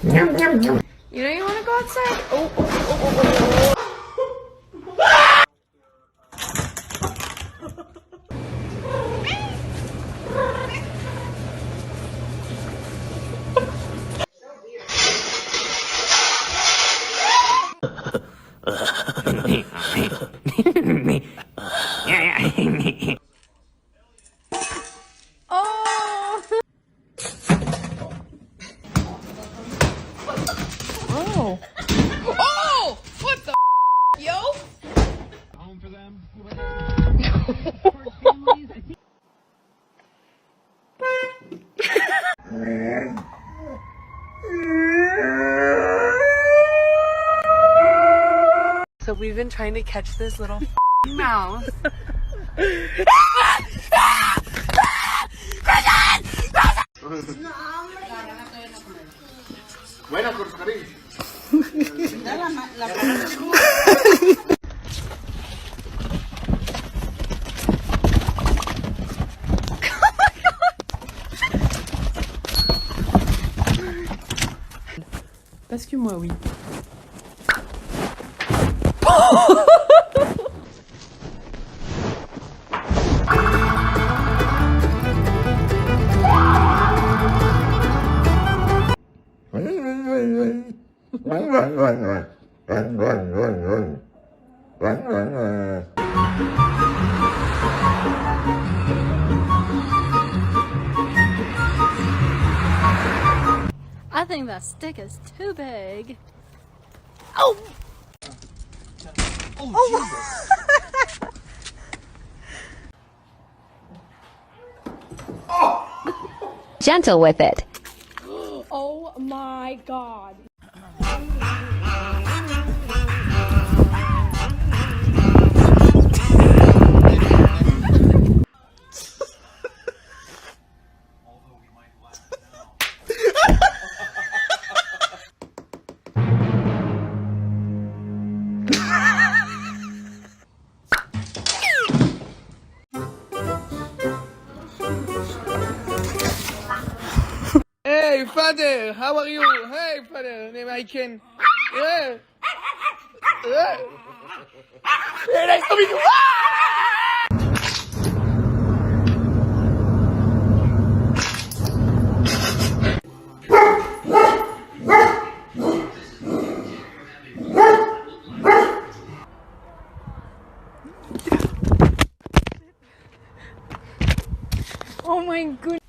You know you want to go outside? Oh. Oh! Oh! Oh! What the yo? Home for them. So we've been trying to catch this little mouse. Buena, Corso Cariño. Parce que moi, oui. I think that stick is too big. Oh! Oh! Gentle with it. Oh my god. Hey, father, how are you? Hey, father, name I can. Yeah. Yeah. Hey, nice to meet you. Oh my goodness.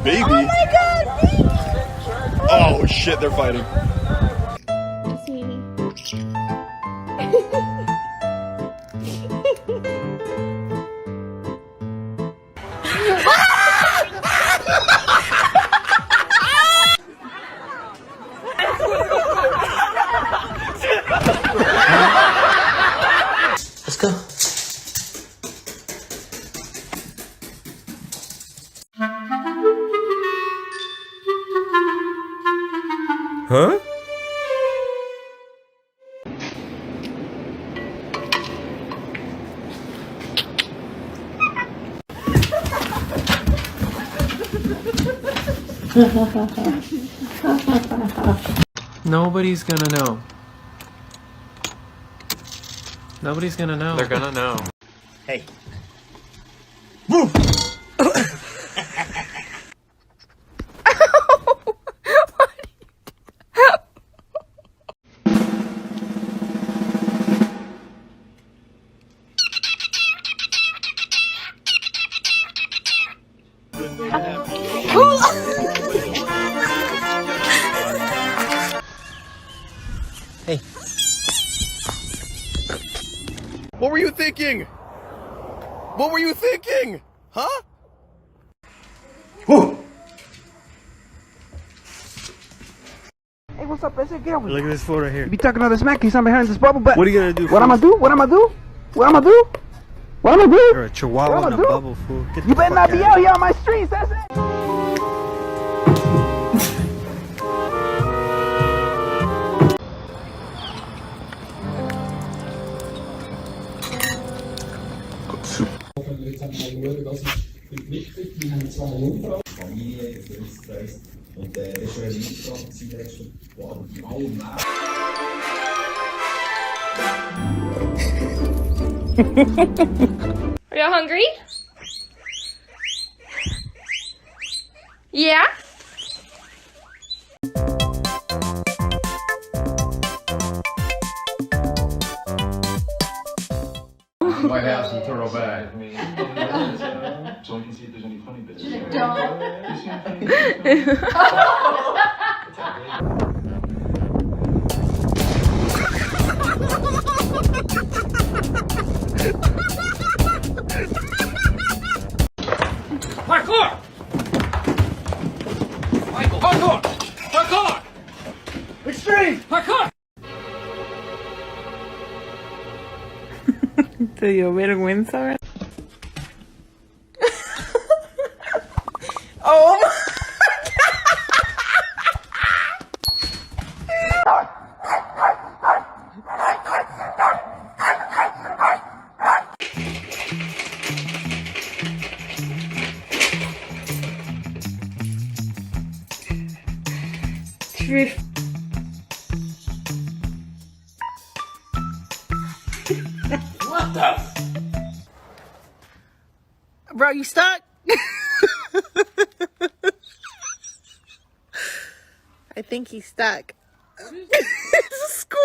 Baby. Oh my god! Oh shit, they're fighting. Let's go. Huh? Nobody's gonna know. Nobody's gonna know. They're gonna know. Hey. thinking? What were you thinking? Huh? Hey, what's up, SJ? Get over here. Look at this fool right here. You be talking all this smack, he's not behind this bubble, but What are you gonna do? what fool? I'm gonna do? What I'm gonna do? What I'm gonna do? What I'm gonna do? You're a chihuahua What in a I'ma do? bubble, fool. Get You the better fuck not be outta out here on my streets, that's it. Familie, Freundeskreis und das ist schon ein Eintrag gewesen, der letzte Woche. Are y'all hungry? Yeah? White House and Turtle Bay. So we can see if there's any funny bits. Parkour! Michael, parkour! Parkour! Extreme! Parkour! ¿Te dio vergüenza, verdad? Oh my What the? Bro, you stuck? I think he's stuck. It's a squirrel.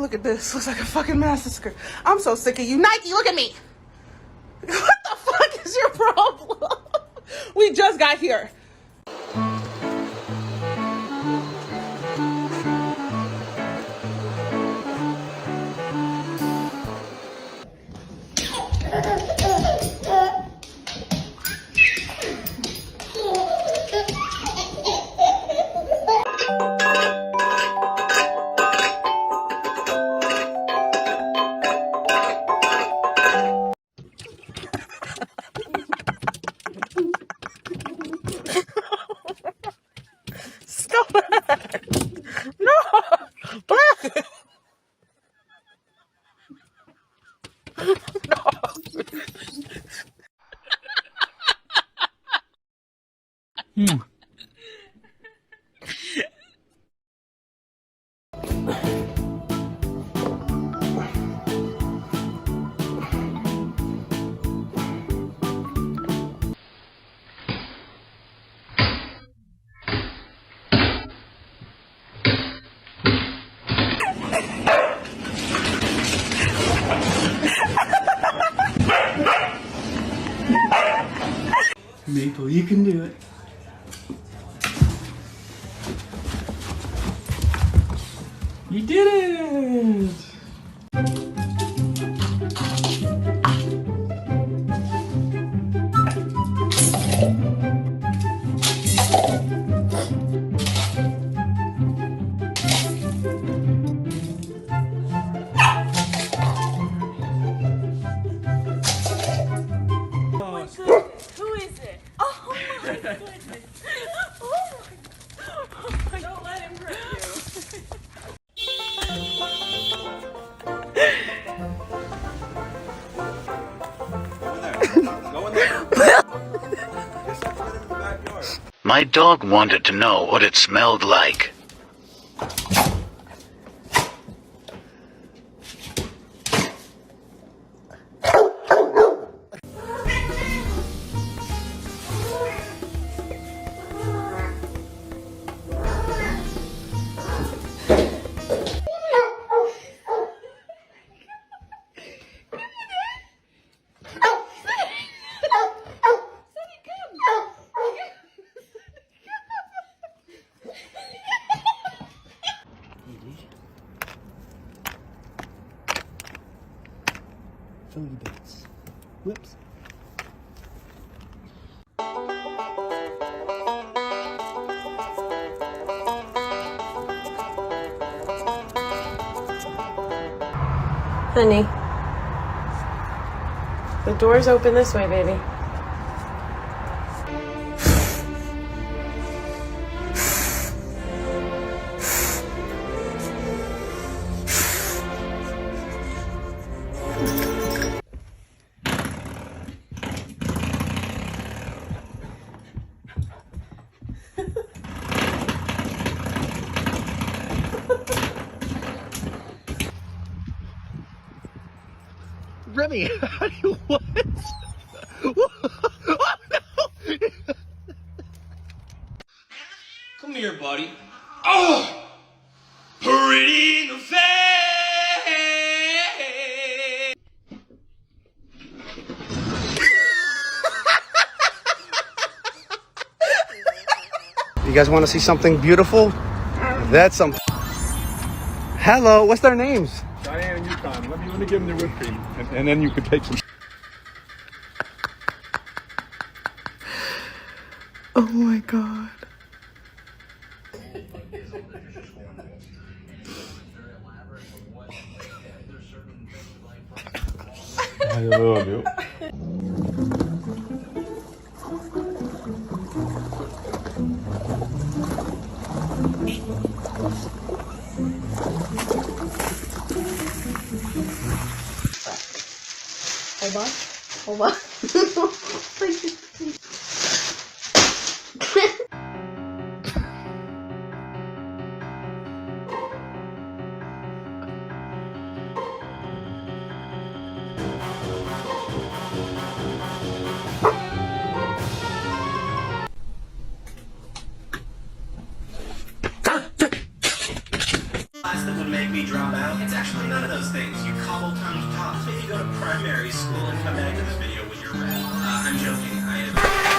Look at this. Looks like a fucking massacre. I'm so sick of you. Nike, look at me. What the fuck is your problem? We just got here. Maple, you can do it. You did it! Who is it? Oh my goodness. Oh my. Don't let him hurt you. My dog wanted to know what it smelled like. Philly bits. Whoops. Honey, the door's open this way, baby. Remy, how do you what? Come here, buddy. Oh! Pretty in the face! You guys want to see something beautiful? That's some. Hello, what's their names? Diane and Yukon. Let me give them their whipped cream, and then you can take some. Oh my god. I love you. Hold on. That would make me drop out. It's actually none of those things. You cobble-tongued tots. Maybe go to primary school and come back to this video with your rep. I'm joking.